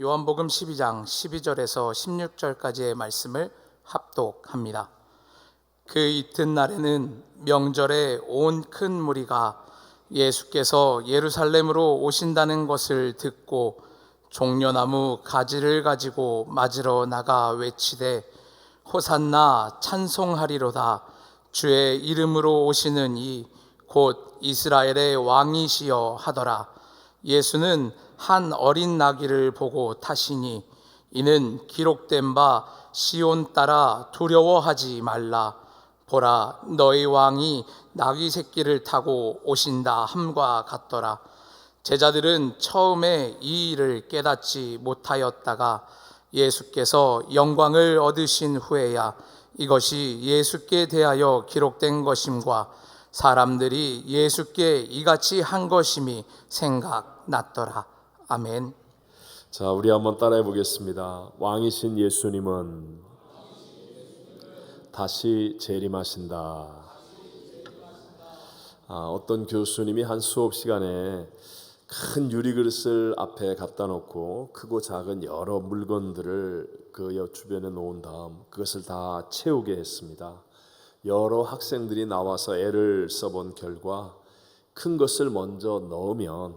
요한복음 12장 12절에서 16절까지의 말씀을 합독합니다. 그 이튿날에는 명절에 온 큰 무리가 예수께서 예루살렘으로 오신다는 것을 듣고 종려나무 가지를 가지고 맞으러 나가 외치되 호산나 찬송하리로다. 주의 이름으로 오시는 이 곧 이스라엘의 왕이시여 하더라. 예수는 한 어린 나귀를 보고 타시니 이는 기록된 바 시온 따라 두려워하지 말라. 보라, 너희 왕이 나귀 새끼를 타고 오신다 함과 같더라. 제자들은 처음에 이 일을 깨닫지 못하였다가 예수께서 영광을 얻으신 후에야 이것이 예수께 대하여 기록된 것임과 사람들이 예수께 이같이 한 것임이 생각났더라. 아멘. 자, 우리 한번 따라해 보겠습니다. 왕이신 예수님은 다시 재림하신다. 어떤 교수님이 한 수업 시간에 큰 유리그릇을 앞에 갖다 놓고 크고 작은 여러 물건들을 그 주변에 놓은 다음 그것을 다 채우게 했습니다. 여러 학생들이 나와서 애를 써본 결과 큰 것을 먼저 넣으면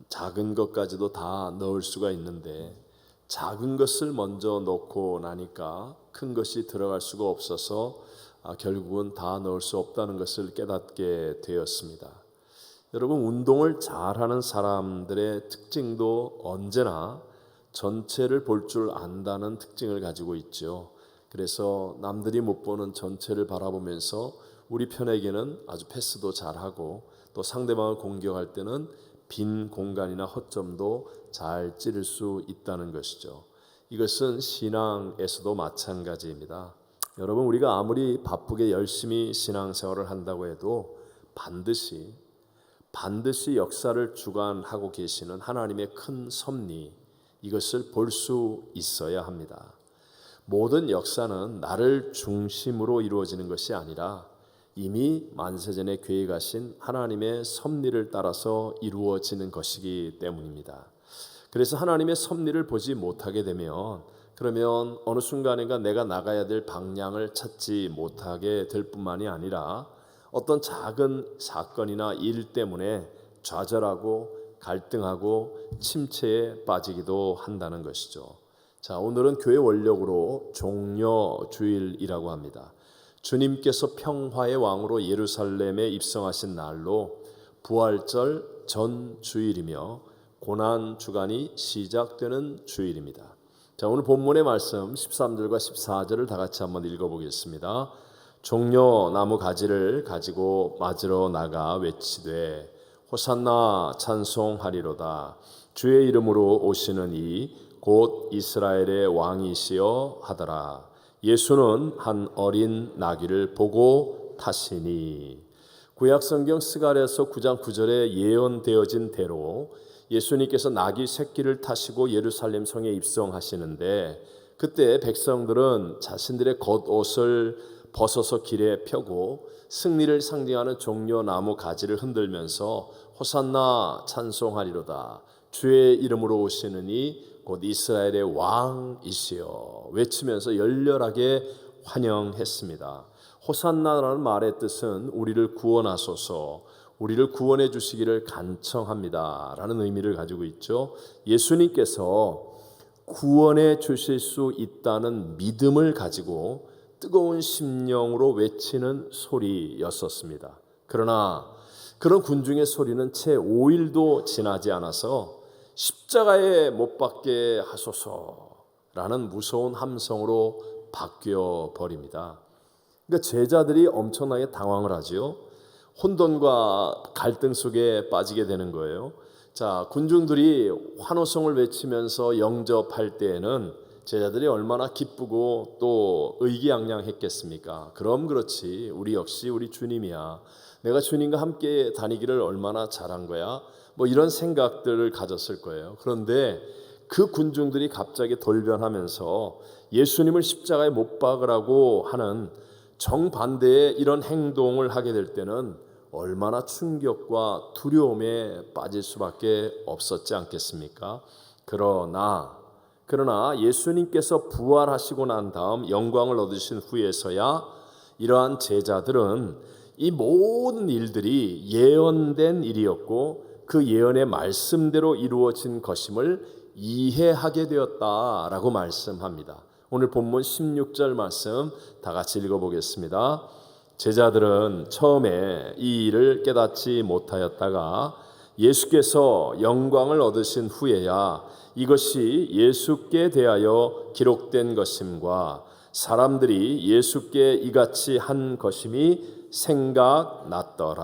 작은 것까지도 다 넣을 수가 있는데 작은 것을 먼저 넣고 나니까 큰 것이 들어갈 수가 없어서 결국은 다 넣을 수 없다는 것을 깨닫게 되었습니다. 여러분, 운동을 잘하는 사람들의 특징도 언제나 전체를 볼 줄 안다는 특징을 가지고 있죠. 그래서 남들이 못 보는 전체를 바라보면서 우리 편에게는 아주 패스도 잘하고 또 상대방을 공격할 때는 빈 공간이나 허점도 잘 찌를 수 있다는 것이죠. 이것은 신앙에서도 마찬가지입니다. 여러분, 우리가 아무리 바쁘게 열심히 신앙생활을 한다고 해도 반드시 역사를 주관하고 계시는 하나님의 큰 섭리, 이것을 볼 수 있어야 합니다. 모든 역사는 나를 중심으로 이루어지는 것이 아니라 이미 만세전에 계획하신 하나님의 섭리를 따라서 이루어지는 것이기 때문입니다. 그래서 하나님의 섭리를 보지 못하게 되면 그러면 어느 순간인가 내가 나가야 될 방향을 찾지 못하게 될 뿐만이 아니라 어떤 작은 사건이나 일 때문에 좌절하고 갈등하고 침체에 빠지기도 한다는 것이죠. 자, 오늘은 교회 원력으로 종려주일이라고 합니다. 주님께서 평화의 왕으로 예루살렘에 입성하신 날로 부활절 전 주일이며 고난 주간이 시작되는 주일입니다. 자, 오늘 본문의 말씀 13절과 14절을 다 같이 한번 읽어보겠습니다. 종려나무 가지를 가지고 맞으러 나가 외치되 호산나 찬송하리로다. 주의 이름으로 오시는 이 곧 이스라엘의 왕이시여 하더라. 예수는 한 어린 나귀를 보고 타시니. 구약성경 스가랴서 9장 9절에 예언되어진 대로 예수님께서 나귀 새끼를 타시고 예루살렘 성에 입성하시는데 그때 백성들은 자신들의 겉옷을 벗어서 길에 펴고 승리를 상징하는 종려나무 가지를 흔들면서 호산나 찬송하리로다. 주의 이름으로 오시는 이 곧 이스라엘의 왕이시여 외치면서 열렬하게 환영했습니다. 호산나라는 말의 뜻은 우리를 구원하소서, 우리를 구원해 주시기를 간청합니다 라는 의미를 가지고 있죠. 예수님께서 구원해 주실 수 있다는 믿음을 가지고 뜨거운 심령으로 외치는 소리였었습니다. 그러나 그런 군중의 소리는 채 5일도 지나지 않아서 십자가에 못 박게 하소서라는 무서운 함성으로 바뀌어 버립니다. 그러니까 제자들이 엄청나게 당황을 하지요. 혼돈과 갈등 속에 빠지게 되는 거예요. 자, 군중들이 환호성을 외치면서 영접할 때에는 제자들이 얼마나 기쁘고 또 의기양양했겠습니까? 그럼 그렇지, 우리 역시 우리 주님이야. 내가 주님과 함께 다니기를 얼마나 잘한 거야. 뭐 이런 생각들을 가졌을 거예요. 그런데 그 군중들이 갑자기 돌변하면서 예수님을 십자가에 못 박으라고 하는 정반대의 이런 행동을 하게 될 때는 얼마나 충격과 두려움에 빠질 수밖에 없었지 않겠습니까? 그러나 그러나 예수님께서 부활하시고 난 다음 영광을 얻으신 후에서야 이러한 제자들은 이 모든 일들이 예언된 일이었고 그 예언의 말씀대로 이루어진 것임을 이해하게 되었다라고 말씀합니다. 오늘 본문 16절 말씀 다 같이 읽어보겠습니다. 제자들은 처음에 이 일을 깨닫지 못하였다가 예수께서 영광을 얻으신 후에야 이것이 예수께 대하여 기록된 것임과 사람들이 예수께 이같이 한 것임이 생각났더라.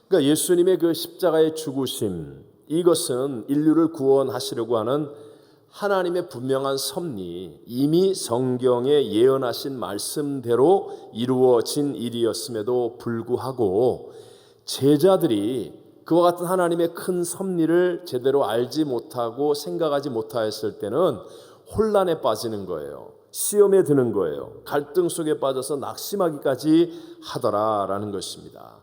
그러니까 예수님의 그 십자가의 죽으심, 이것은 인류를 구원하시려고 하는 하나님의 분명한 섭리, 이미 성경에 예언하신 말씀대로 이루어진 일이었음에도 불구하고 제자들이 그와 같은 하나님의 큰 섭리를 제대로 알지 못하고 생각하지 못하였을 때는 혼란에 빠지는 거예요. 시험에 드는 거예요. 갈등 속에 빠져서 낙심하기까지 하더라라는 것입니다.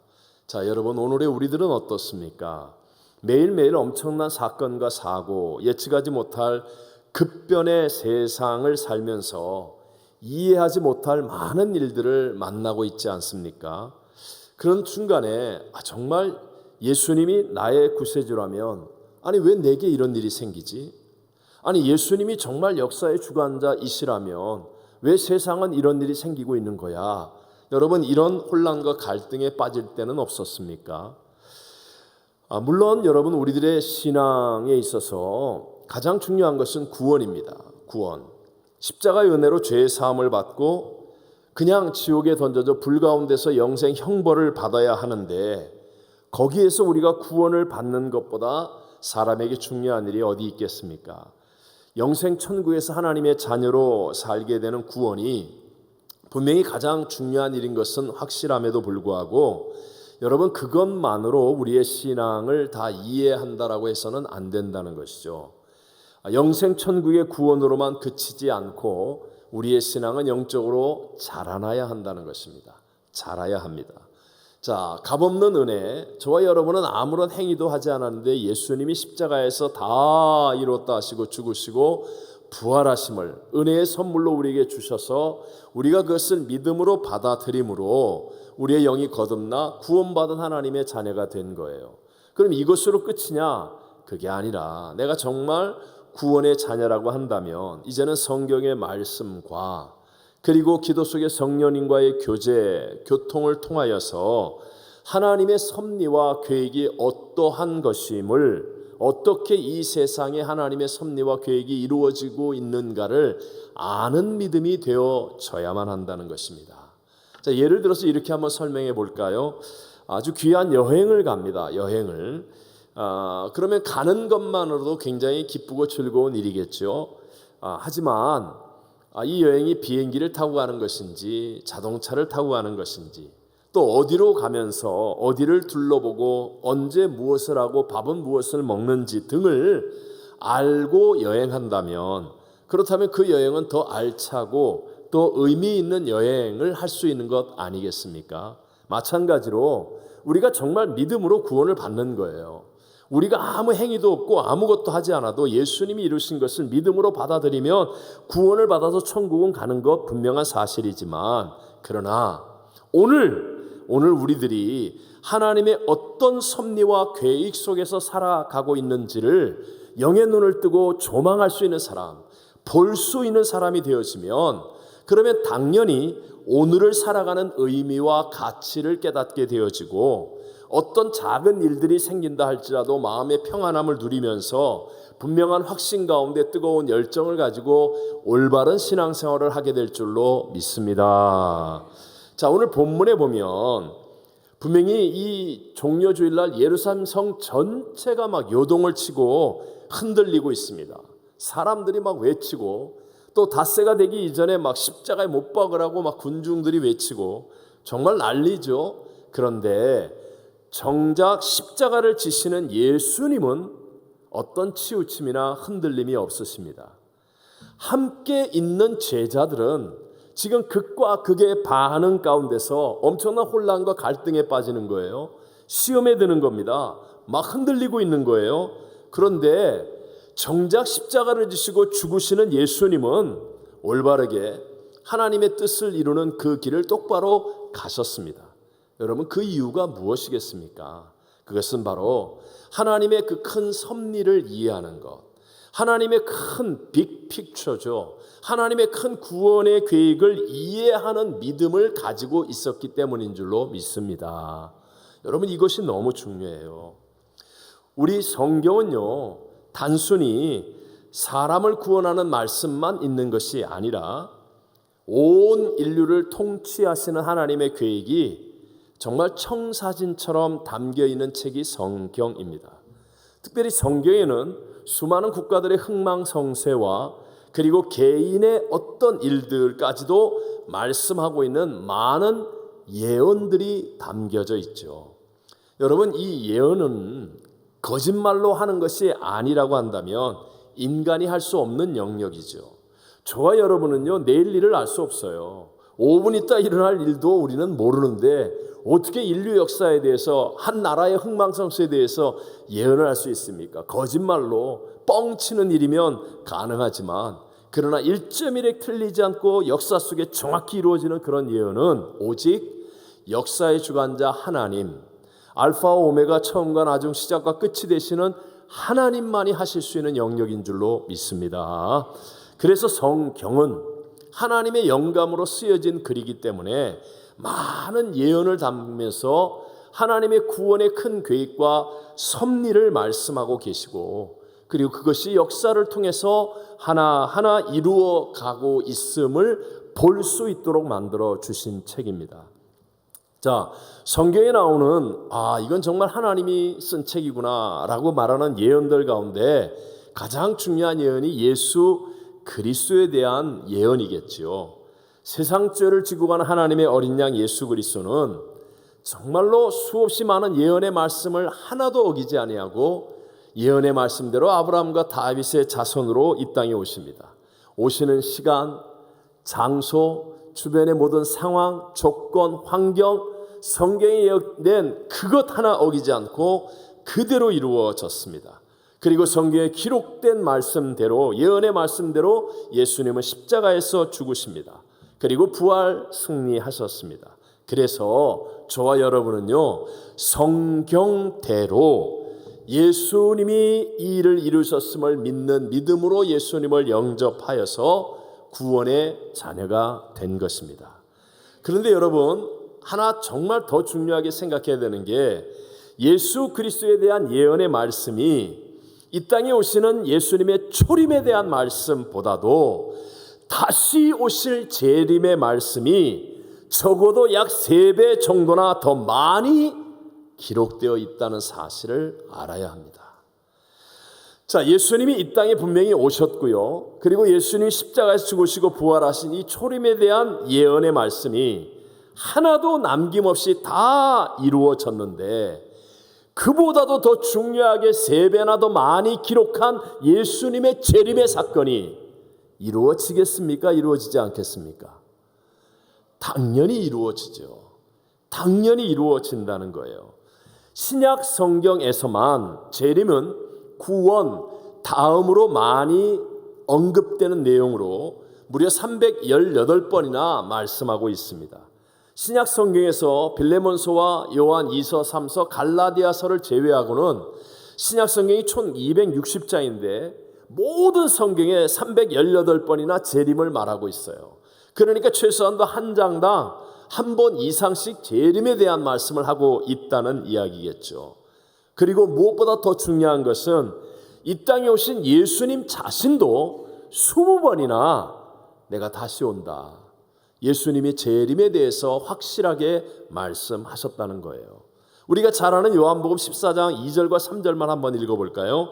자, 여러분, 오늘의 우리들은 어떻습니까? 매일매일 엄청난 사건과 사고, 예측하지 못할 급변의 세상을 살면서 이해하지 못할 많은 일들을 만나고 있지 않습니까? 그런 중간에 정말 예수님이 나의 구세주라면 아니 왜 내게 이런 일이 생기지? 아니 예수님이 정말 역사의 주관자이시라면 왜 세상은 이런 일이 생기고 있는 거야? 여러분, 이런 혼란과 갈등에 빠질 때는 없었습니까? 물론 여러분, 우리들의 신앙에 있어서 가장 중요한 것은 구원입니다. 구원. 십자가의 은혜로 죄의 사함을 받고 그냥 지옥에 던져져 불 가운데서 영생 형벌을 받아야 하는데 거기에서 우리가 구원을 받는 것보다 사람에게 중요한 일이 어디 있겠습니까? 영생 천국에서 하나님의 자녀로 살게 되는 구원이 분명히 가장 중요한 일인 것은 확실함에도 불구하고 여러분, 그것만으로 우리의 신앙을 다 이해한다라고 해서는 안 된다는 것이죠. 영생 천국의 구원으로만 그치지 않고 우리의 신앙은 영적으로 자라나야 한다는 것입니다. 자라야 합니다. 자, 값없는 은혜, 저와 여러분은 아무런 행위도 하지 않았는데 예수님이 십자가에서 다 이뤘다 하시고 죽으시고 부활하심을 은혜의 선물로 우리에게 주셔서 우리가 그것을 믿음으로 받아들임으로 우리의 영이 거듭나 구원받은 하나님의 자녀가 된 거예요. 그럼 이것으로 끝이냐? 그게 아니라 내가 정말 구원의 자녀라고 한다면 이제는 성경의 말씀과 그리고 기도 속의 성령님과의 교제, 교통을 통하여서 하나님의 섭리와 계획이 어떠한 것임을, 어떻게 이 세상에 하나님의 섭리와 계획이 이루어지고 있는가를 아는 믿음이 되어져야만 한다는 것입니다. 자, 예를 들어서 이렇게 한번 설명해 볼까요? 아주 귀한 여행을 갑니다. 여행을. 그러면 가는 것만으로도 굉장히 기쁘고 즐거운 일이겠죠. 하지만 이 여행이 비행기를 타고 가는 것인지 자동차를 타고 가는 것인지 또 어디로 가면서 어디를 둘러보고 언제 무엇을 하고 밥은 무엇을 먹는지 등을 알고 여행한다면, 그렇다면 그 여행은 더 알차고 또 의미 있는 여행을 할 수 있는 것 아니겠습니까? 마찬가지로 우리가 정말 믿음으로 구원을 받는 거예요. 우리가 아무 행위도 없고 아무것도 하지 않아도 예수님이 이루신 것을 믿음으로 받아들이면 구원을 받아서 천국은 가는 것 분명한 사실이지만, 그러나 오늘 우리들이 하나님의 어떤 섭리와 계획 속에서 살아가고 있는지를 영의 눈을 뜨고 조망할 수 있는 사람, 볼 수 있는 사람이 되어지면, 그러면 당연히 오늘을 살아가는 의미와 가치를 깨닫게 되어지고 어떤 작은 일들이 생긴다 할지라도 마음의 평안함을 누리면서 분명한 확신 가운데 뜨거운 열정을 가지고 올바른 신앙생활을 하게 될 줄로 믿습니다. 자, 오늘 본문에 보면 분명히 이 종려주일날 예루살렘 성 전체가 막 요동을 치고 흔들리고 있습니다. 사람들이 막 외치고 또 닷새가 되기 이전에 막 십자가에 못 박으라고 막 군중들이 외치고 정말 난리죠. 그런데 정작 십자가를 지시는 예수님은 어떤 치우침이나 흔들림이 없으십니다. 함께 있는 제자들은 지금 극과 극의 반응 가운데서 엄청난 혼란과 갈등에 빠지는 거예요. 시험에 드는 겁니다. 막 흔들리고 있는 거예요. 그런데 정작 십자가를 지시고 죽으시는 예수님은 올바르게 하나님의 뜻을 이루는 그 길을 똑바로 가셨습니다. 여러분, 그 이유가 무엇이겠습니까? 그것은 바로 하나님의 그 큰 섭리를 이해하는 것, 하나님의 큰 빅픽처죠. 하나님의 큰 구원의 계획을 이해하는 믿음을 가지고 있었기 때문인 줄로 믿습니다. 여러분, 이것이 너무 중요해요. 우리 성경은요, 단순히 사람을 구원하는 말씀만 있는 것이 아니라 온 인류를 통치하시는 하나님의 계획이 정말 청사진처럼 담겨 있는 책이 성경입니다. 특별히 성경에는 수많은 국가들의 흥망성쇠와 그리고 개인의 어떤 일들까지도 말씀하고 있는 많은 예언들이 담겨져 있죠. 여러분, 이 예언은 거짓말로 하는 것이 아니라고 한다면 인간이 할 수 없는 영역이죠. 저와 여러분은요, 내일 일을 알 수 없어요. 5분 있다 일어날 일도 우리는 모르는데 어떻게 인류 역사에 대해서, 한 나라의 흥망성쇠에 대해서 예언을 할 수 있습니까? 거짓말로 뻥치는 일이면 가능하지만, 그러나 1.1에 틀리지 않고 역사 속에 정확히 이루어지는 그런 예언은 오직 역사의 주관자 하나님, 알파와 오메가, 처음과 나중, 시작과 끝이 되시는 하나님만이 하실 수 있는 영역인 줄로 믿습니다. 그래서 성경은 하나님의 영감으로 쓰여진 글이기 때문에 많은 예언을 담으면서 하나님의 구원의 큰 계획과 섭리를 말씀하고 계시고, 그리고 그것이 역사를 통해서 하나하나 이루어 가고 있음을 볼 수 있도록 만들어 주신 책입니다. 자, 성경에 나오는 이건 정말 하나님이 쓴 책이구나 라고 말하는 예언들 가운데 가장 중요한 예언이 예수 그리스도에 대한 예언이겠지요. 세상 죄를 지고 가는 하나님의 어린 양 예수 그리스도는 정말로 수없이 많은 예언의 말씀을 하나도 어기지 아니하고 예언의 말씀대로 아브라함과 다윗의 자손으로 이 땅에 오십니다. 오시는 시간, 장소, 주변의 모든 상황, 조건, 환경, 성경에 낸 그것 하나 어기지 않고 그대로 이루어졌습니다. 그리고 성경에 기록된 말씀대로, 예언의 말씀대로 예수님은 십자가에서 죽으십니다. 그리고 부활 승리하셨습니다. 그래서 저와 여러분은요, 성경대로 예수님이 이 일을 이루셨음을 믿는 믿음으로 예수님을 영접하여서 구원의 자녀가 된 것입니다. 그런데 여러분, 하나 정말 더 중요하게 생각해야 되는 게, 예수 그리스도에 대한 예언의 말씀이 이 땅에 오시는 예수님의 초림에 대한 말씀보다도 다시 오실 재림의 말씀이 적어도 약 3배 정도나 더 많이 기록되어 있다는 사실을 알아야 합니다. 자, 예수님이 이 땅에 분명히 오셨고요. 그리고 예수님이 십자가에서 죽으시고 부활하신 이 초림에 대한 예언의 말씀이 하나도 남김없이 다 이루어졌는데, 그보다도 더 중요하게 3배나 더 많이 기록한 예수님의 재림의 사건이 이루어지겠습니까? 이루어지지 않겠습니까? 당연히 이루어지죠. 당연히 이루어진다는 거예요. 신약 성경에서만 재림은 구원 다음으로 많이 언급되는 내용으로 무려 318번이나 말씀하고 있습니다. 신약 성경에서 빌레몬서와 요한 2서, 3서, 갈라디아서를 제외하고는 신약 성경이 총 260장인데 모든 성경에 318번이나 재림을 말하고 있어요. 그러니까 최소한도 한 장당 한 번 이상씩 재림에 대한 말씀을 하고 있다는 이야기겠죠. 그리고 무엇보다 더 중요한 것은 이 땅에 오신 예수님 자신도 20번이나 내가 다시 온다, 예수님이 재림에 대해서 확실하게 말씀하셨다는 거예요. 우리가 잘 아는 요한복음 14장 2절과 3절만 한번 읽어볼까요?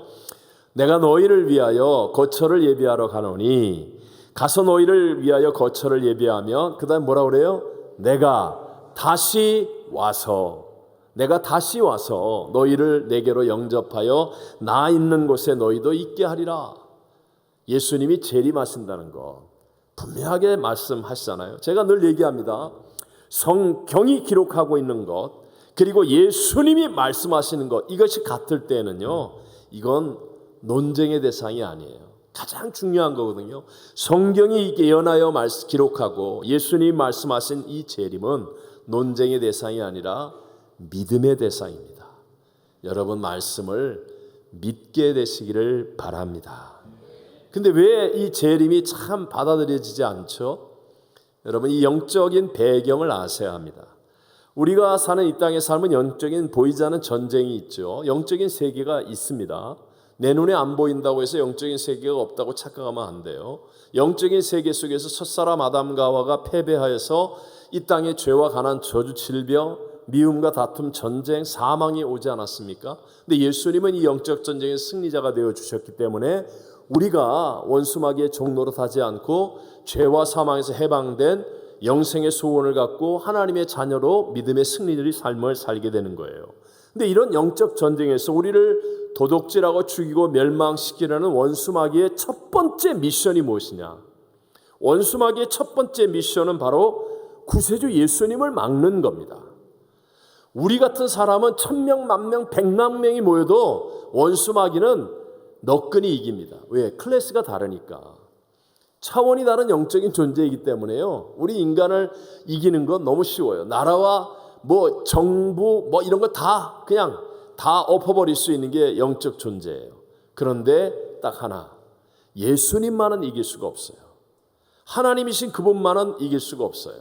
내가 너희를 위하여 거처를 예비하러 가노니, 가서 너희를 위하여 거처를 예비하면, 그 다음 뭐라 그래요? 내가 다시 와서 너희를 내게로 영접하여 나 있는 곳에 너희도 있게 하리라. 예수님이 재림하신다는 것 분명하게 말씀하시잖아요. 제가 늘 얘기합니다. 성경이 기록하고 있는 것, 그리고 예수님이 말씀하시는 것, 이것이 같을 때는요, 이건 논쟁의 대상이 아니에요. 가장 중요한 거거든요. 성경이 예언하여 기록하고 예수님이 말씀하신 이 재림은 논쟁의 대상이 아니라 믿음의 대상입니다. 여러분 말씀을 믿게 되시기를 바랍니다. 근데 왜 이 재림이 참 받아들여지지 않죠? 여러분 이 영적인 배경을 아셔야 합니다. 우리가 사는 이 땅의 삶은 영적인 보이지 않는 전쟁이 있죠. 영적인 세계가 있습니다. 내 눈에 안 보인다고 해서 영적인 세계가 없다고 착각하면 안 돼요. 영적인 세계 속에서 첫사람 아담과 하와가 패배하여서 이 땅에 죄와 가난, 저주, 질병, 미움과 다툼, 전쟁, 사망이 오지 않았습니까? 근데 예수님은 이 영적 전쟁의 승리자가 되어 주셨기 때문에 우리가 원수마귀의 종노릇하지 않고 죄와 사망에서 해방된 영생의 소원을 갖고 하나님의 자녀로 믿음의 승리의 삶을 살게 되는 거예요. 근데 이런 영적 전쟁에서 우리를 도둑질하고 죽이고 멸망시키려는 원수마귀의 첫 번째 미션이 무엇이냐? 원수마귀의 첫 번째 미션은 바로 구세주 예수님을 막는 겁니다. 우리 같은 사람은 1000명, 10,000명, 100만 명이 모여도 원수마귀는 너끈히 이깁니다. 왜? 클래스가 다르니까. 차원이 다른 영적인 존재이기 때문에요. 우리 인간을 이기는 건 너무 쉬워요. 나라와 뭐 정부 뭐 이런 거 다 그냥 다 엎어버릴 수 있는 게 영적 존재예요. 그런데 딱 하나, 예수님만은 이길 수가 없어요. 하나님이신 그분만은 이길 수가 없어요.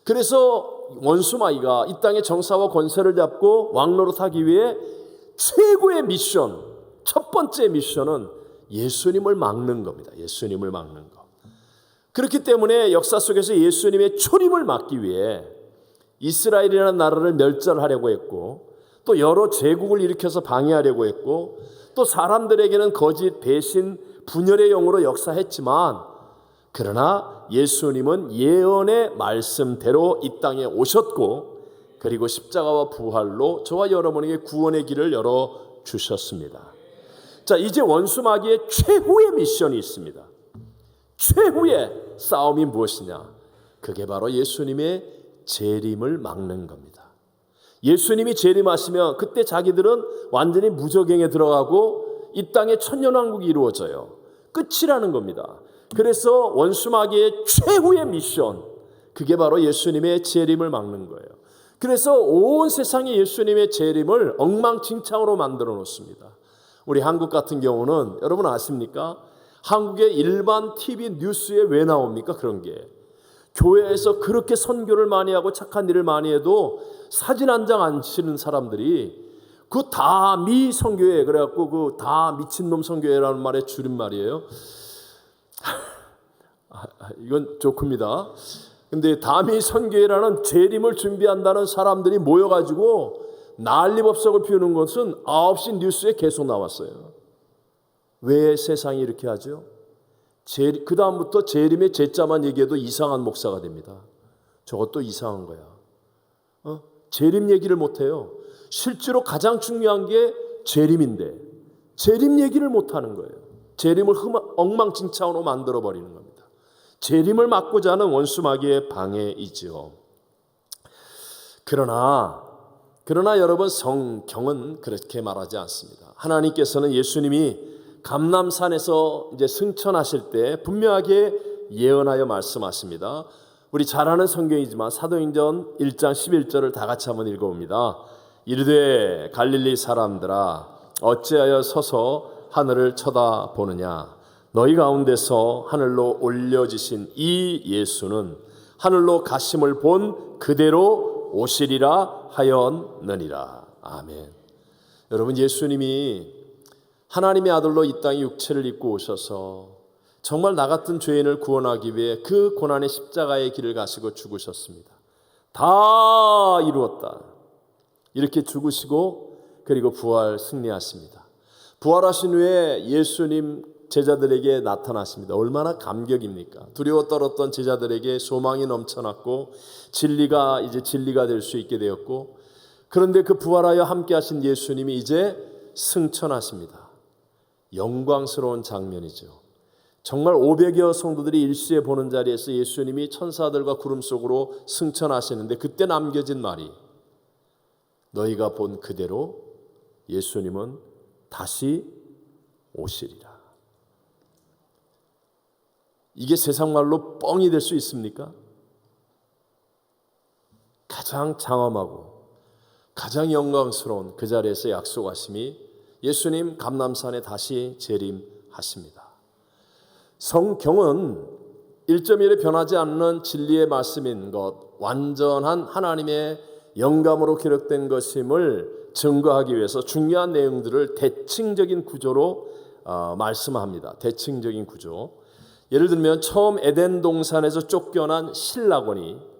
그래서 원수마귀가 이 땅의 정사와 권세를 잡고 왕노릇하기 위해 최고의 미션, 첫 번째 미션은 예수님을 막는 겁니다. 예수님을 막는 것. 그렇기 때문에 역사 속에서 예수님의 초림을 막기 위해 이스라엘이라는 나라를 멸절하려고 했고, 또 여러 제국을 일으켜서 방해하려고 했고, 또 사람들에게는 거짓, 배신, 분열의 영으로 역사했지만, 그러나 예수님은 예언의 말씀대로 이 땅에 오셨고, 그리고 십자가와 부활로 저와 여러분에게 구원의 길을 열어주셨습니다. 자, 이제 원수마귀의 최후의 미션이 있습니다. 최후의 싸움이 무엇이냐? 그게 바로 예수님의 재림을 막는 겁니다. 예수님이 재림하시면 그때 자기들은 완전히 무저갱에 들어가고 이 땅에 천년왕국이 이루어져요. 끝이라는 겁니다. 그래서 원수마귀의 최후의 미션, 그게 바로 예수님의 재림을 막는 거예요. 그래서 온 세상에 예수님의 재림을 엉망진창으로 만들어 놓습니다. 우리 한국 같은 경우는 여러분 아십니까? 한국의 일반 TV 뉴스에 왜 나옵니까? 그런 게 교회에서 그렇게 선교를 많이 하고 착한 일을 많이 해도 사진 한 장 안 찍는 사람들이 그 다미 선교회, 그래갖고 그 다 미친놈 선교회라는 말의 줄임말이에요. 이건 조크입니다. 근데 다미 선교회라는 재림을 준비한다는 사람들이 모여가지고 난리법석을 피우는 것은 9시 뉴스에 계속 나왔어요. 왜 세상이 이렇게 하죠? 그 다음부터 재림의 재자만 얘기해도 이상한 목사가 됩니다. 저것도 이상한 거야. 재림 얘기를 못해요. 실제로 가장 중요한 게 재림인데 재림 얘기를 못하는 거예요. 재림을 엉망진창으로 만들어버리는 겁니다. 재림을 막고자 하는 원수마귀의 방해이지요. 그러나 여러분, 성경은 그렇게 말하지 않습니다. 하나님께서는 예수님이 감람산에서 이제 승천하실 때 분명하게 예언하여 말씀하십니다. 우리 잘 아는 성경이지만 사도행전 1장 11절을 다 같이 한번 읽어봅니다. 이르되 갈릴리 사람들아 어찌하여 서서 하늘을 쳐다보느냐? 너희 가운데서 하늘로 올려지신 이 예수는 하늘로 가심을 본 그대로 오시리라 하였느니라. 아멘. 여러분, 예수님이 하나님의 아들로 이 땅에 육체를 입고 오셔서 정말 나 같은 죄인을 구원하기 위해 그 고난의 십자가의 길을 가시고 죽으셨습니다. 다 이루었다. 이렇게 죽으시고 그리고 부활 승리하십니다. 부활하신 후에 예수님 제자들에게 나타나십니다. 얼마나 감격입니까? 두려워 떨었던 제자들에게 소망이 넘쳐났고 진리가 이제 진리가 될 수 있게 되었고, 그런데 그 부활하여 함께 하신 예수님이 이제 승천하십니다. 영광스러운 장면이죠. 정말 500여 성도들이 일시에 보는 자리에서 예수님이 천사들과 구름 속으로 승천하시는데 그때 남겨진 말이, 너희가 본 그대로 예수님은 다시 오시리라. 이게 세상 말로 뻥이 될 수 있습니까? 가장 장엄하고 가장 영광스러운 그 자리에서 약속하심이 예수님 감람산에 다시 재림하십니다. 성경은 1.1에 변하지 않는 진리의 말씀인 것, 완전한 하나님의 영감으로 기록된 것임을 증거하기 위해서 중요한 내용들을 대칭적인 구조로 말씀합니다. 대칭적인 구조. 예를 들면 처음 에덴 동산에서 쫓겨난 신라곤이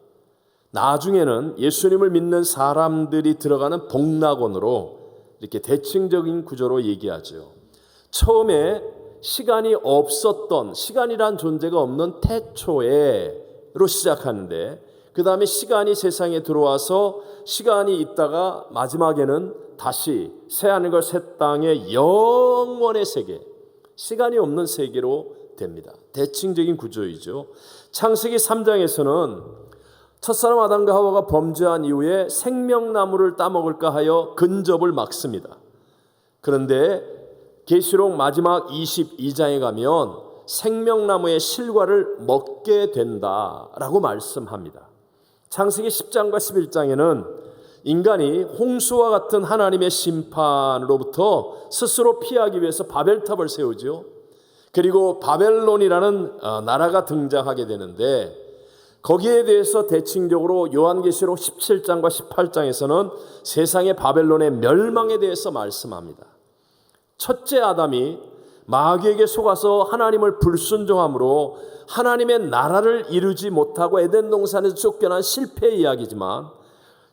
나중에는 예수님을 믿는 사람들이 들어가는 복락원으로 이렇게 대칭적인 구조로 얘기하죠. 처음에 시간이 없었던, 시간이란 존재가 없는 태초에로 시작하는데 그 다음에 시간이 세상에 들어와서 시간이 있다가 마지막에는 다시 새하늘과 새 땅의 영원의 세계, 시간이 없는 세계로 됩니다. 대칭적인 구조이죠. 창세기 3장에서는 첫사람 아담과 하와가 범죄한 이후에 생명나무를 따먹을까 하여 근접을 막습니다. 그런데 계시록 마지막 22장에 가면 생명나무의 실과를 먹게 된다라고 말씀합니다. 창세기 10장과 11장에는 인간이 홍수와 같은 하나님의 심판으로부터 스스로 피하기 위해서 바벨탑을 세우죠. 그리고 바벨론이라는 나라가 등장하게 되는데 거기에 대해서 대칭적으로 요한계시록 17장과 18장에서는 세상의 바벨론의 멸망에 대해서 말씀합니다. 첫째 아담이 마귀에게 속아서 하나님을 불순종함으로 하나님의 나라를 이루지 못하고 에덴 동산에서 쫓겨난 실패의 이야기지만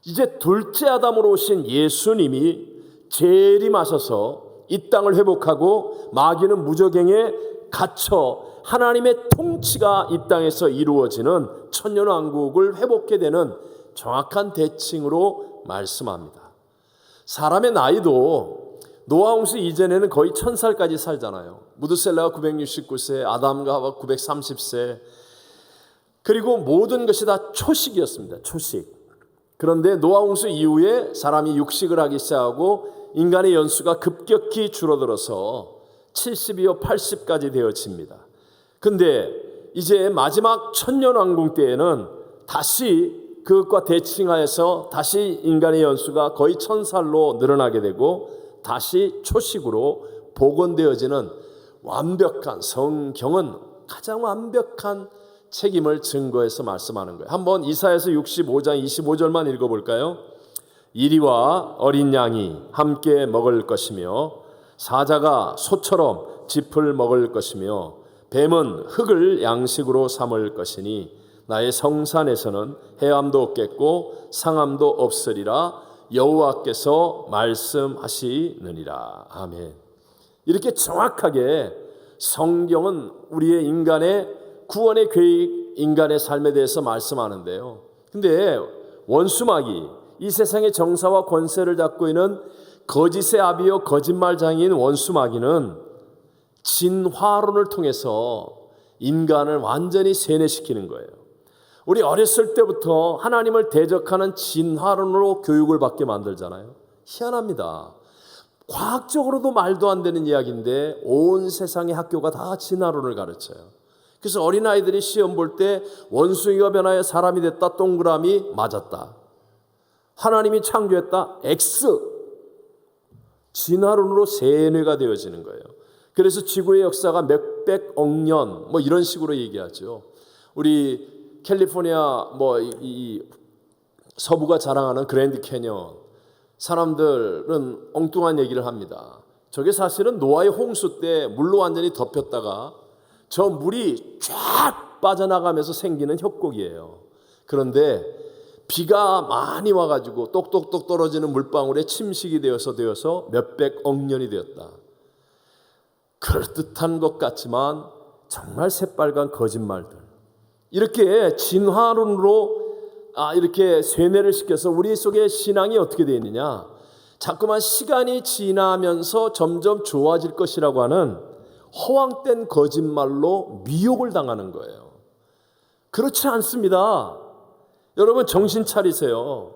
이제 둘째 아담으로 오신 예수님이 재림하셔서 이 땅을 회복하고 마귀는 무저갱에 갇혀 하나님의 통치가 이 땅에서 이루어지는 천년왕국을 회복하게 되는 정확한 대칭으로 말씀합니다. 사람의 나이도 노아 홍수 이전에는 거의 1000살까지 살잖아요. 무드셀라가 969세, 아담과 하와 930세. 그리고 모든 것이 다 초식이었습니다. 초식. 그런데 노아 홍수 이후에 사람이 육식을 하기 시작하고 인간의 연수가 급격히 줄어들어서 70이요 80까지 되어집니다. 근데 이제 마지막 천년왕국 때에는 다시 그것과 대칭하여서 다시 인간의 연수가 거의 1000살로 늘어나게 되고 다시 초식으로 복원되어지는 완벽한, 성경은 가장 완벽한 책임을 증거해서 말씀하는 거예요. 한번 이사야서 65장 25절만 읽어볼까요? 이리와 어린 양이 함께 먹을 것이며 사자가 소처럼 짚을 먹을 것이며 뱀은 흙을 양식으로 삼을 것이니 나의 성산에서는 해함도 없겠고 상함도 없으리라 여호와께서 말씀하시느니라. 아멘. 이렇게 정확하게 성경은 우리의 인간의 구원의 계획, 인간의 삶에 대해서 말씀하는데요. 근데 원수마귀, 이 세상의 정사와 권세를 잡고 있는 거짓의 아비요 거짓말장인 원수마귀는 진화론을 통해서 인간을 완전히 세뇌시키는 거예요. 우리 어렸을 때부터 하나님을 대적하는 진화론으로 교육을 받게 만들잖아요. 희한합니다. 과학적으로도 말도 안 되는 이야기인데 온 세상의 학교가 다 진화론을 가르쳐요. 그래서 어린아이들이 시험 볼 때 원숭이가 변하여 사람이 됐다, 동그라미 맞았다. 하나님이 창조했다, X. 진화론으로 세뇌가 되어지는 거예요. 그래서 지구의 역사가 몇백억 년 뭐 이런 식으로 얘기하죠. 우리 캘리포니아 이 서부가 자랑하는 그랜드 캐년, 사람들은 엉뚱한 얘기를 합니다. 저게 사실은 노아의 홍수 때 물로 완전히 덮였다가 저 물이 쫙 빠져나가면서 생기는 협곡이에요. 그런데 비가 많이 와가지고 똑똑똑 떨어지는 물방울에 침식이 되어서 몇백억 년이 되었다. 그럴듯한 것 같지만 정말 새빨간 거짓말들. 이렇게 진화론으로 이렇게 세뇌를 시켜서 우리 속의 신앙이 어떻게 되어 있느냐, 자꾸만 시간이 지나면서 점점 좋아질 것이라고 하는 허황된 거짓말로 미혹을 당하는 거예요. 그렇지 않습니다. 여러분 정신 차리세요.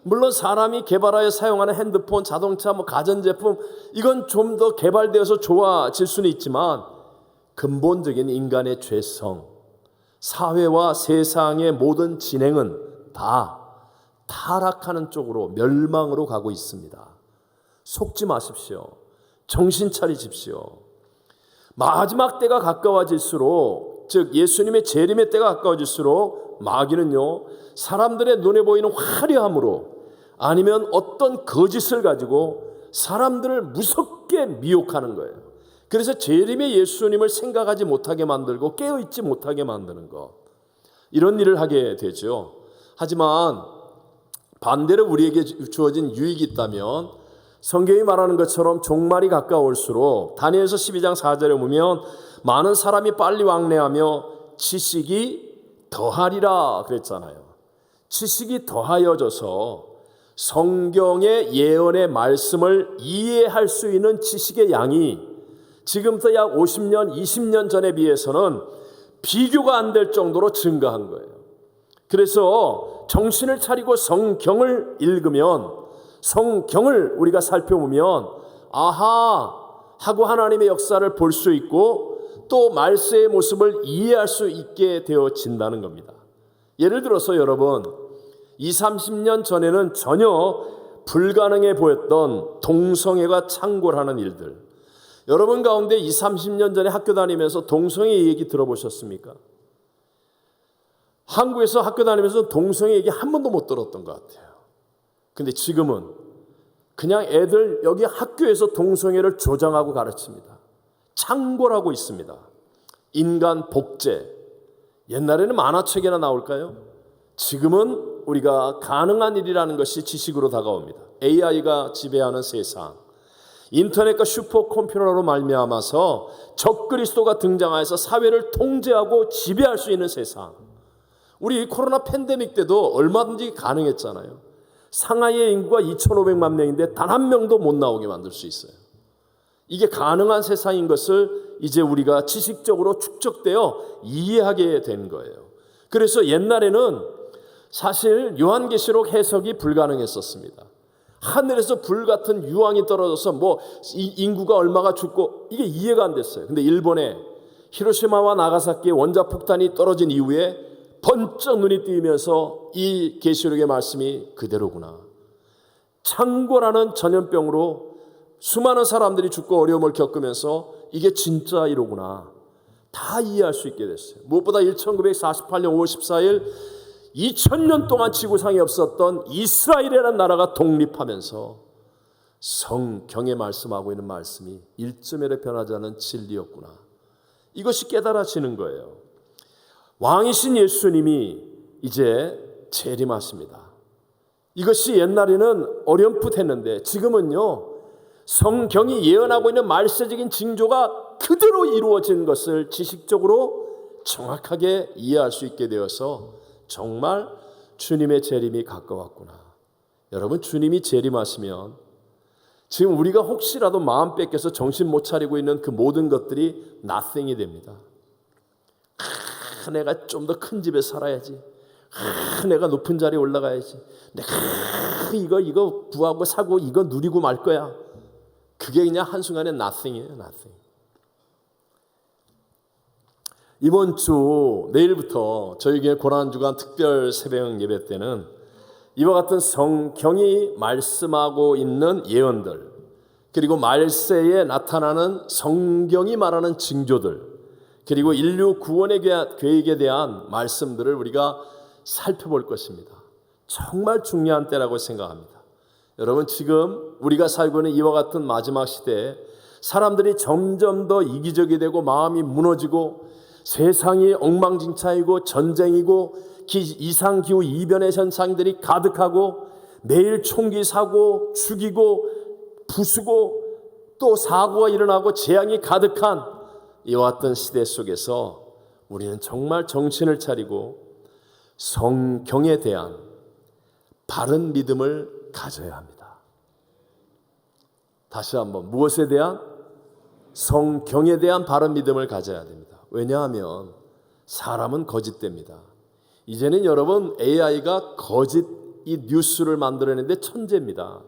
물론 사람이 개발하여 사용하는 핸드폰, 자동차, 가전제품 이건 좀 더 개발되어서 좋아질 수는 있지만 근본적인 인간의 죄성, 사회와 세상의 모든 진행은 다 타락하는 쪽으로 멸망으로 가고 있습니다. 속지 마십시오. 정신 차리십시오. 마지막 때가 가까워질수록, 즉 예수님의 재림의 때가 가까워질수록 마귀는요, 사람들의 눈에 보이는 화려함으로 아니면 어떤 거짓을 가지고 사람들을 무섭게 미혹하는 거예요. 그래서 재림의 예수님을 생각하지 못하게 만들고 깨어있지 못하게 만드는 것, 이런 일을 하게 되죠. 하지만 반대로 우리에게 주어진 유익이 있다면 성경이 말하는 것처럼 종말이 가까울수록 다니엘서 12장 4절에 보면 많은 사람이 빨리 왕래하며 지식이 더하리라 그랬잖아요. 지식이 더하여져서 성경의 예언의 말씀을 이해할 수 있는 지식의 양이 지금부터 약 50년, 20년 전에 비해서는 비교가 안 될 정도로 증가한 거예요. 그래서 정신을 차리고 성경을 읽으면, 성경을 우리가 살펴보면 아하 하고 하나님의 역사를 볼 수 있고 또 말세의 모습을 이해할 수 있게 되어진다는 겁니다. 예를 들어서 여러분, 20, 30년 전에는 전혀 불가능해 보였던 동성애가 창궐하는 일들, 여러분 가운데 20, 30년 전에 학교 다니면서 동성애 얘기 들어보셨습니까? 한국에서 학교 다니면서 동성애 얘기 한 번도 못 들었던 것 같아요. 근데 지금은 그냥 애들 여기 학교에서 동성애를 조장하고 가르칩니다. 창궐하고 있습니다. 인간 복제. 옛날에는 만화책이나 나올까요? 지금은 우리가 가능한 일이라는 것이 지식으로 다가옵니다. AI가 지배하는 세상, 인터넷과 슈퍼컴퓨터로 말미암아서 적그리스도가 등장하여서 사회를 통제하고 지배할 수 있는 세상. 우리 코로나 팬데믹 때도 얼마든지 가능했잖아요. 상하이의 인구가 2,500만 명인데 단 한 명도 못 나오게 만들 수 있어요. 이게 가능한 세상인 것을 이제 우리가 지식적으로 축적되어 이해하게 된 거예요. 그래서 옛날에는 사실 요한계시록 해석이 불가능했었습니다. 하늘에서 불 같은 유황이 떨어져서 인구가 얼마가 죽고 이게 이해가 안 됐어요. 근데 일본에 히로시마와 나가사키에 원자폭탄이 떨어진 이후에 번쩍 눈이 뜨이면서 이 계시록의 말씀이 그대로구나. 창궐하는 전염병으로 수많은 사람들이 죽고 어려움을 겪으면서 이게 진짜 이로구나. 다 이해할 수 있게 됐어요. 무엇보다 1948년 5월 14일 2000년 동안 지구상에 없었던 이스라엘이라는 나라가 독립하면서 성경에 말씀하고 있는 말씀이 1.1에 변하지 않은 진리였구나. 이것이 깨달아지는 거예요. 왕이신 예수님이 이제 재림하십니다. 이것이 옛날에는 어렴풋했는데 지금은요, 성경이 예언하고 있는 말세적인 징조가 그대로 이루어진 것을 지식적으로 정확하게 이해할 수 있게 되어서 정말 주님의 재림이 가까웠구나. 여러분, 주님이 재림하시면 지금 우리가 혹시라도 마음 뺏겨서 정신 못 차리고 있는 그 모든 것들이 nothing이 됩니다. 내가 좀 더 큰 집에 살아야지. 내가 높은 자리에 올라가야지. 내가 이거 구하고 사고 이거 누리고 말 거야. 그게 그냥 한순간에 nothing이에요. nothing. 이번 주 내일부터 저희 교회 고난주간 특별 새벽 예배 때는 이와 같은 성경이 말씀하고 있는 예언들, 그리고 말세에 나타나는 성경이 말하는 징조들, 그리고 인류 구원의 계획에 대한 말씀들을 우리가 살펴볼 것입니다. 정말 중요한 때라고 생각합니다. 여러분, 지금 우리가 살고 있는 이와 같은 마지막 시대에 사람들이 점점 더 이기적이 되고 마음이 무너지고 세상이 엉망진창이고 전쟁이고 이상기후 이변의 현상들이 가득하고 매일 총기 사고 죽이고 부수고 또 사고가 일어나고 재앙이 가득한 이와 같은 시대 속에서 우리는 정말 정신을 차리고 성경에 대한 바른 믿음을 가져야 합니다. 다시 한번, 무엇에 대한? 성경에 대한 바른 믿음을 가져야 됩니다. 왜냐하면 사람은 거짓됩니다. 이제는 여러분 AI가 거짓 이 뉴스를 만들어내는데 천재입니다.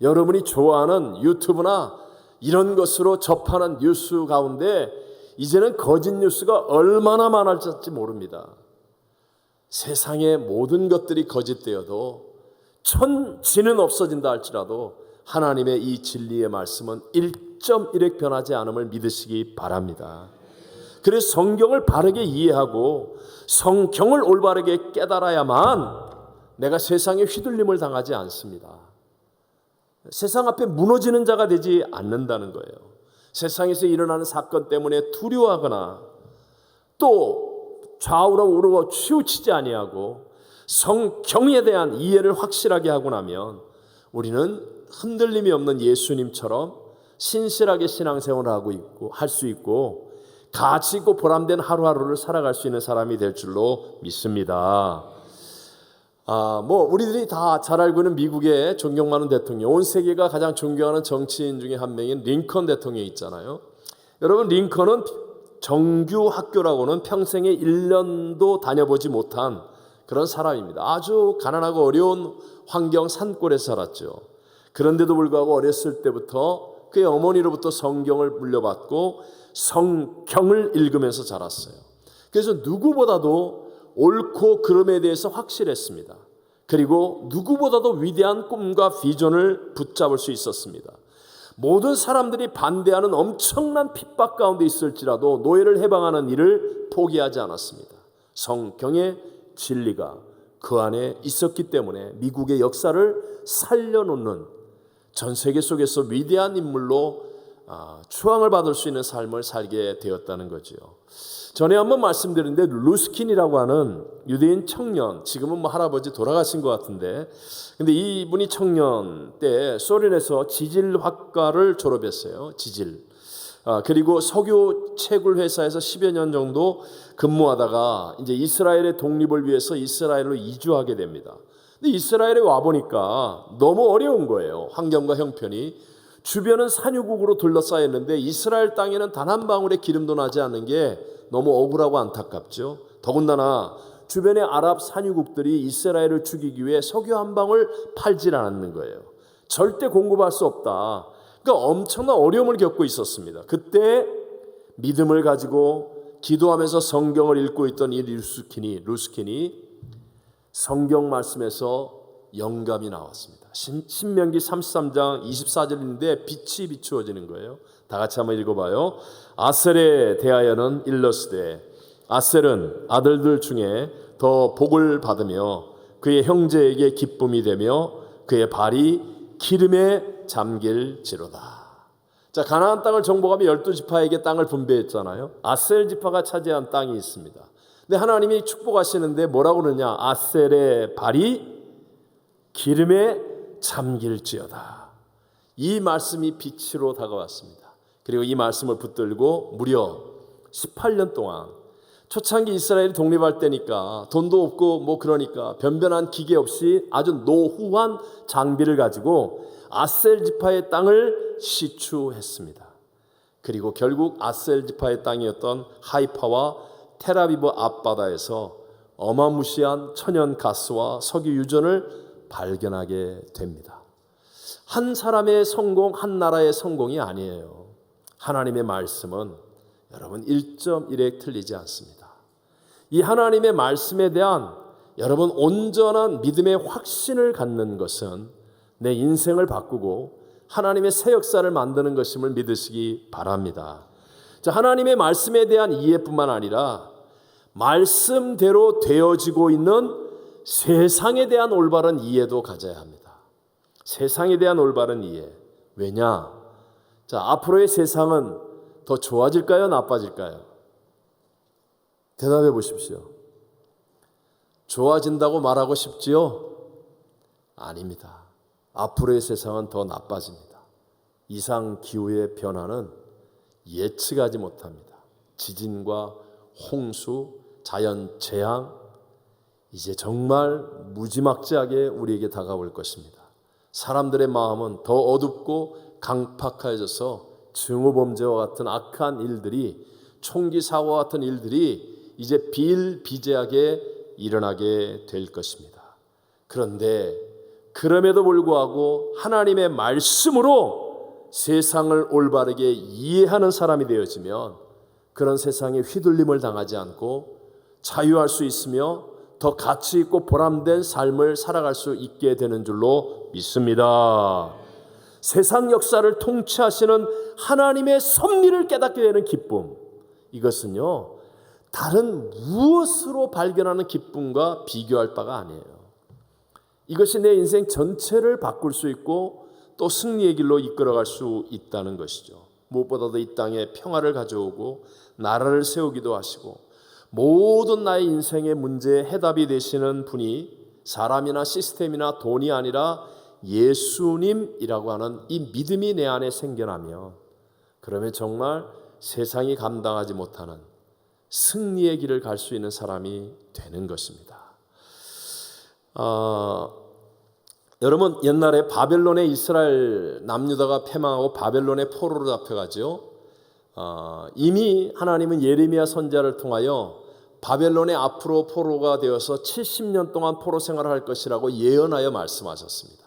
여러분이 좋아하는 유튜브나 이런 것으로 접하는 뉴스 가운데 이제는 거짓 뉴스가 얼마나 많아질지 모릅니다. 세상의 모든 것들이 거짓되어도 천지는 없어진다 할지라도 하나님의 이 진리의 말씀은 1.1획 변하지 않음을 믿으시기 바랍니다. 그래서 성경을 바르게 이해하고 성경을 올바르게 깨달아야만 내가 세상에 휘둘림을 당하지 않습니다. 세상 앞에 무너지는 자가 되지 않는다는 거예요. 세상에서 일어나는 사건 때문에 두려워하거나 또 좌우로 우르고 치우치지 아니하고 성경에 대한 이해를 확실하게 하고 나면 우리는 흔들림이 없는 예수님처럼 신실하게 신앙생활을 하고 있고 할 수 있고 가치 있고 보람된 하루하루를 살아갈 수 있는 사람이 될 줄로 믿습니다. 우리들이 다 잘 알고 있는 미국의 존경 많은 대통령, 온 세계가 가장 존경하는 정치인 중에 한 명인 링컨 대통령이 있잖아요. 여러분, 링컨은 정규 학교라고는 평생에 1년도 다녀보지 못한 그런 사람입니다. 아주 가난하고 어려운 환경 산골에서 살았죠. 그런데도 불구하고 어렸을 때부터 그의 어머니로부터 성경을 물려받고 성경을 읽으면서 자랐어요. 그래서 누구보다도 옳고 그름에 대해서 확실했습니다. 그리고 누구보다도 위대한 꿈과 비전을 붙잡을 수 있었습니다. 모든 사람들이 반대하는 엄청난 핍박 가운데 있을지라도 노예를 해방하는 일을 포기하지 않았습니다. 성경의 진리가 그 안에 있었기 때문에 미국의 역사를 살려놓는 전 세계 속에서 위대한 인물로 추앙을 받을 수 있는 삶을 살게 되었다는 거죠. 전에 한번 말씀드렸는데 루스킨이라고 하는 유대인 청년, 지금은 할아버지 돌아가신 것 같은데, 근데 이분이 청년 때 소련에서 지질학과를 졸업했어요. 지질. 그리고 석유 채굴 회사에서 10여 년 정도 근무하다가 이제 이스라엘의 독립을 위해서 이스라엘로 이주하게 됩니다. 근데 이스라엘에 와 보니까 너무 어려운 거예요. 환경과 형편이. 주변은 산유국으로 둘러싸여 있는데 이스라엘 땅에는 단 한 방울의 기름도 나지 않는 게 너무 억울하고 안타깝죠. 더군다나 주변의 아랍 산유국들이 이스라엘을 죽이기 위해 석유 한 방울 팔질 않았는 거예요. 절대 공급할 수 없다. 그러니까 엄청난 어려움을 겪고 있었습니다. 그때 믿음을 가지고 기도하면서 성경을 읽고 있던 이 루스킨이 성경 말씀에서 영감이 나왔습니다. 신명기 33장 24절인데 빛이 비추어지는 거예요. 다 같이 한번 읽어봐요. 아셀에 대하여는 일러스되 아셀은 아들들 중에 더 복을 받으며 그의 형제에게 기쁨이 되며 그의 발이 기름에 잠길지로다. 자, 가나안 땅을 정복하며 12지파에게 땅을 분배했잖아요. 아셀 지파가 차지한 땅이 있습니다. 근데 하나님이 축복하시는데 뭐라고 그러냐? 아셀의 발이 기름에 잠길지어다. 이 말씀이 빛으로 다가왔습니다. 그리고 이 말씀을 붙들고 무려 18년 동안 초창기 이스라엘이 독립할 때니까 돈도 없고 그러니까 변변한 기계 없이 아주 노후한 장비를 가지고 아셀 지파의 땅을 시추했습니다. 그리고 결국 아셀 지파의 땅이었던 하이파와 텔아비브 앞바다에서 어마무시한 천연 가스와 석유 유전을 발견하게 됩니다. 한 사람의 성공, 한 나라의 성공이 아니에요. 하나님의 말씀은 여러분 1.1획 틀리지 않습니다. 이 하나님의 말씀에 대한 여러분 온전한 믿음의 확신을 갖는 것은 내 인생을 바꾸고 하나님의 새 역사를 만드는 것임을 믿으시기 바랍니다. 자, 하나님의 말씀에 대한 이해뿐만 아니라 말씀대로 되어지고 있는 세상에 대한 올바른 이해도 가져야 합니다. 세상에 대한 올바른 이해. 왜냐? 자, 앞으로의 세상은 더 좋아질까요? 나빠질까요? 대답해 보십시오. 좋아진다고 말하고 싶지요? 아닙니다. 앞으로의 세상은 더 나빠집니다. 이상 기후의 변화는 예측하지 못합니다. 지진과 홍수, 자연 재앙, 이제 정말 무지막지하게 우리에게 다가올 것입니다. 사람들의 마음은 더 어둡고 강팍해져서 증오범죄와 같은 악한 일들이, 총기 사고와 같은 일들이 이제 비일비재하게 일어나게 될 것입니다. 그런데 그럼에도 불구하고 하나님의 말씀으로 세상을 올바르게 이해하는 사람이 되어지면 그런 세상에 휘둘림을 당하지 않고 자유할 수 있으며 더 가치 있고 보람된 삶을 살아갈 수 있게 되는 줄로 믿습니다. 세상 역사를 통치하시는 하나님의 섭리를 깨닫게 되는 기쁨, 이것은요 다른 무엇으로 발견하는 기쁨과 비교할 바가 아니에요. 이것이 내 인생 전체를 바꿀 수 있고 또 승리의 길로 이끌어갈 수 있다는 것이죠. 무엇보다도 이 땅에 평화를 가져오고 나라를 세우기도 하시고 모든 나의 인생의 문제에 해답이 되시는 분이 사람이나 시스템이나 돈이 아니라 예수님이라고 하는 이 믿음이 내 안에 생겨나면, 그러면 정말 세상이 감당하지 못하는 승리의 길을 갈 수 있는 사람이 되는 것입니다. 여러분, 옛날에 바벨론에 이스라엘 남유다가 패망하고 바벨론의 포로로 잡혀가죠. 이미 하나님은 예레미야 선지자를 통하여 바벨론의 앞으로 포로가 되어서 70년 동안 포로 생활을 할 것이라고 예언하여 말씀하셨습니다.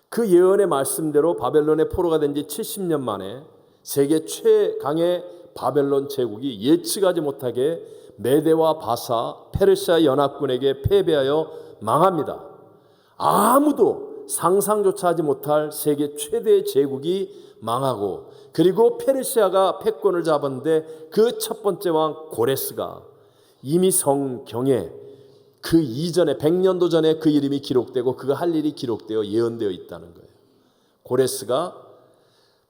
그 예언의 말씀대로 바벨론의 포로가 된 지 70년 만에 세계 최강의 바벨론 제국이 예측하지 못하게 메대와 바사, 페르시아 연합군에게 패배하여 망합니다. 아무도 상상조차 하지 못할 세계 최대의 제국이 망하고, 그리고 페르시아가 패권을 잡았는데 그 첫 번째 왕 고레스가 이미 성경에 그 이전에 100년도 전에 그 이름이 기록되고 그가 할 일이 기록되어 예언되어 있다는 거예요. 고레스가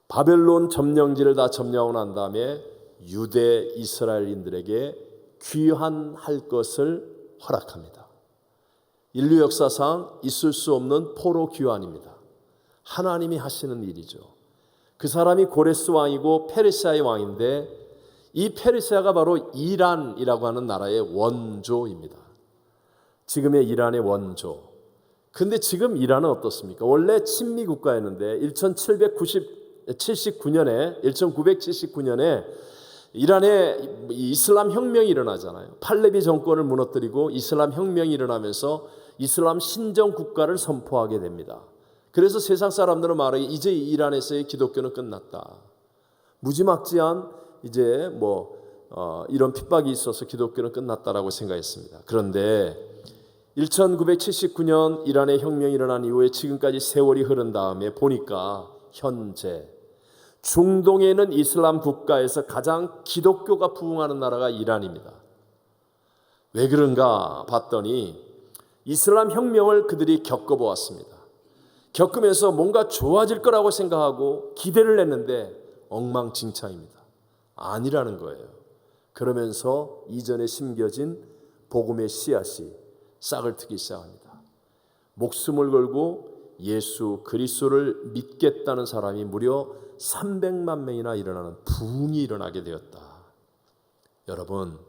바벨론 점령지를 다 점령하고 난 다음에 유대 이스라엘인들에게 귀환할 것을 허락합니다. 인류 역사상 있을 수 없는 포로 귀환입니다. 하나님이 하시는 일이죠. 그 사람이 고레스 왕이고 페르시아의 왕인데, 이 페르시아가 바로 이란이라고 하는 나라의 원조입니다. 지금의 이란의 원조. 근데 지금 이란은 어떻습니까? 원래 친미 국가였는데 1979년에 이란에 이슬람 혁명이 일어나잖아요. 팔레비 정권을 무너뜨리고 이슬람 혁명이 일어나면서 이슬람 신정 국가를 선포하게 됩니다. 그래서 세상 사람들은 말하기, 이제 이란에서의 기독교는 끝났다. 무지막지한 이제 이런 핍박이 있어서 기독교는 끝났다라고 생각했습니다. 그런데 1979년 이란의 혁명이 일어난 이후에 지금까지 세월이 흐른 다음에 보니까 현재 중동에 있는 이슬람 국가에서 가장 기독교가 부흥하는 나라가 이란입니다. 왜 그런가 봤더니 이슬람 혁명을 그들이 겪어보았습니다. 겪으면서 뭔가 좋아질 거라고 생각하고 기대를 했는데 엉망진창입니다. 아니라는 거예요. 그러면서 이전에 심겨진 복음의 씨앗이 싹을 트기 시작합니다. 목숨을 걸고 예수 그리스도를 믿겠다는 사람이 무려 300만 명이나 일어나는 부흥이 일어나게 되었다. 여러분,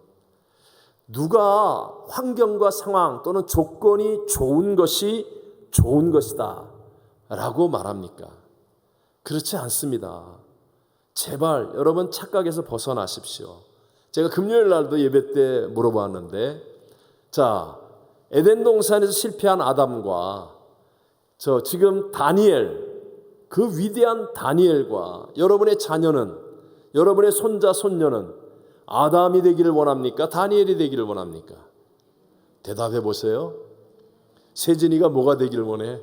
누가 환경과 상황 또는 조건이 좋은 것이 좋은 것이다 라고 말합니까? 그렇지 않습니다. 제발 여러분 착각에서 벗어나십시오. 제가 금요일 날도 예배 때 물어봤는데, 자, 에덴 동산에서 실패한 아담과 지금 다니엘, 그 위대한 다니엘과 여러분의 자녀는, 여러분의 손자 손녀는 아담이 되기를 원합니까? 다니엘이 되기를 원합니까? 대답해 보세요. 세진이가 뭐가 되기를 원해?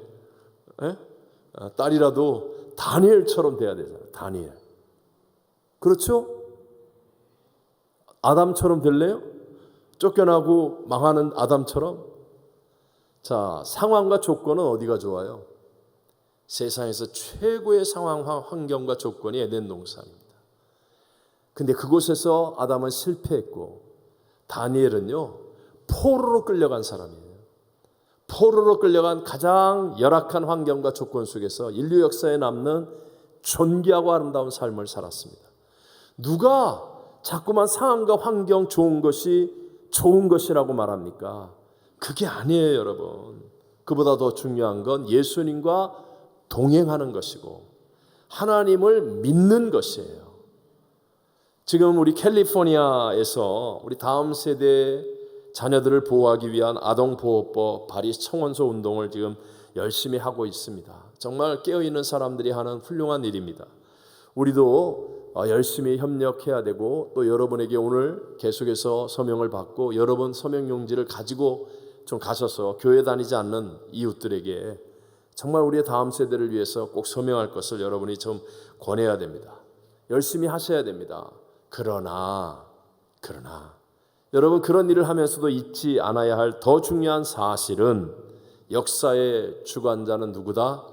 딸이라도 다니엘처럼 돼야 되잖아요. 다니엘. 그렇죠? 아담처럼 될래요? 쫓겨나고 망하는 아담처럼? 자, 상황과 조건은 어디가 좋아요? 세상에서 최고의 상황, 환경과 조건이 에덴 동산입니다. 근데 그곳에서 아담은 실패했고, 다니엘은요 포로로 끌려간 사람이에요. 포로로 끌려간 가장 열악한 환경과 조건 속에서 인류 역사에 남는 존귀하고 아름다운 삶을 살았습니다. 누가 자꾸만 상황과 환경 좋은 것이 좋은 것이라고 말합니까? 그게 아니에요, 여러분. 그보다 더 중요한 건 예수님과 동행하는 것이고 하나님을 믿는 것이에요. 지금 우리 캘리포니아에서 우리 다음 세대 자녀들을 보호하기 위한 아동보호법 발의 청원서 운동을 지금 열심히 하고 있습니다. 정말 깨어있는 사람들이 하는 훌륭한 일입니다. 우리도 열심히 협력해야 되고, 또 여러분에게 오늘 계속해서 서명을 받고 여러분 서명용지를 가지고 좀 가셔서 교회 다니지 않는 이웃들에게 정말 우리의 다음 세대를 위해서 꼭 서명할 것을 여러분이 좀 권해야 됩니다. 열심히 하셔야 됩니다. 그러나 여러분, 그런 일을 하면서도 잊지 않아야 할 더 중요한 사실은 역사의 주관자는 누구다?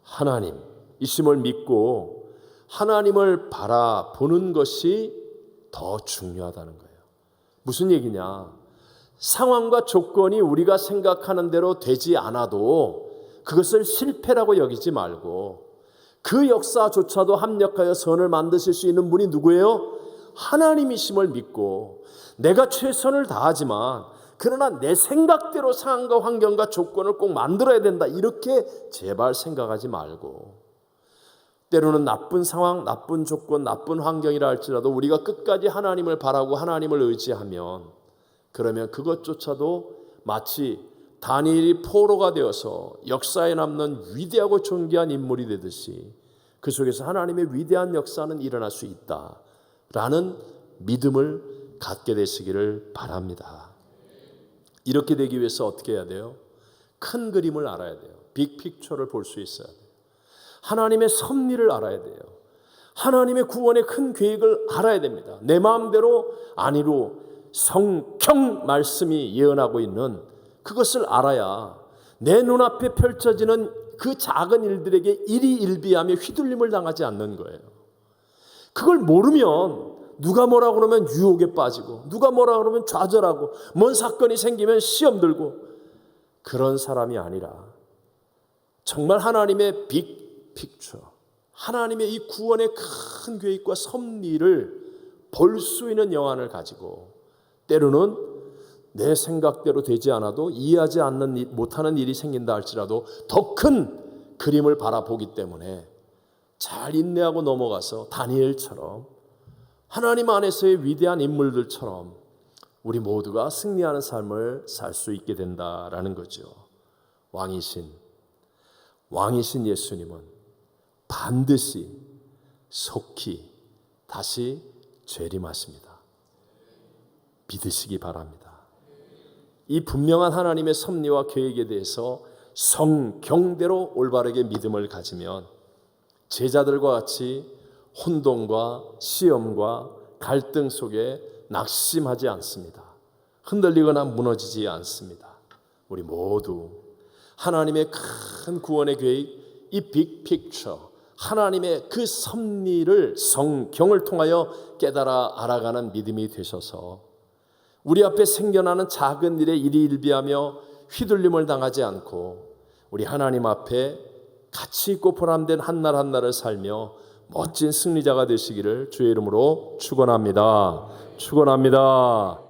하나님이심을 믿고 하나님을 바라보는 것이 더 중요하다는 거예요. 무슨 얘기냐? 상황과 조건이 우리가 생각하는 대로 되지 않아도 그것을 실패라고 여기지 말고 그 역사조차도 합력하여 선을 만드실 수 있는 분이 누구예요? 하나님이심을 믿고 내가 최선을 다하지만 그러나 내 생각대로 상황과 환경과 조건을 꼭 만들어야 된다, 이렇게 제발 생각하지 말고, 때로는 나쁜 상황, 나쁜 조건, 나쁜 환경이라 할지라도 우리가 끝까지 하나님을 바라고 하나님을 의지하면, 그러면 그것조차도 마치 다니엘이 포로가 되어서 역사에 남는 위대하고 존귀한 인물이 되듯이 그 속에서 하나님의 위대한 역사는 일어날 수 있다라는 믿음을 갖게 되시기를 바랍니다. 이렇게 되기 위해서 어떻게 해야 돼요? 큰 그림을 알아야 돼요. 빅픽처를 볼 수 있어야 돼요. 하나님의 섭리를 알아야 돼요. 하나님의 구원의 큰 계획을 알아야 됩니다. 내 마음대로 아니로 성경 말씀이 예언하고 있는 그것을 알아야 내 눈앞에 펼쳐지는 그 작은 일들에게 일희일비하며 휘둘림을 당하지 않는 거예요. 그걸 모르면 누가 뭐라 그러면 유혹에 빠지고, 누가 뭐라 그러면 좌절하고, 뭔 사건이 생기면 시험 들고, 그런 사람이 아니라 정말 하나님의 빅픽처, 하나님의 이 구원의 큰 계획과 섭리를 볼 수 있는 영안을 가지고, 때로는 내 생각대로 되지 않아도 이해하지 못하는 일이 생긴다 할지라도 더 큰 그림을 바라보기 때문에 잘 인내하고 넘어가서 다니엘처럼 하나님 안에서의 위대한 인물들처럼 우리 모두가 승리하는 삶을 살 수 있게 된다라는 거죠. 왕이신 예수님은 반드시 속히 다시 재림하십니다. 믿으시기 바랍니다. 이 분명한 하나님의 섭리와 계획에 대해서 성경대로 올바르게 믿음을 가지면 제자들과 같이 혼돈과 시험과 갈등 속에 낙심하지 않습니다. 흔들리거나 무너지지 않습니다. 우리 모두 하나님의 큰 구원의 계획, 이 빅픽처, 하나님의 그 섭리를 성경을 통하여 깨달아 알아가는 믿음이 되셔서 우리 앞에 생겨나는 작은 일에 일희일비하며 휘둘림을 당하지 않고 우리 하나님 앞에 가치 있고 보람된 한 날 한 날을 살며 멋진 승리자가 되시기를 주의 이름으로 축원합니다. 축원합니다.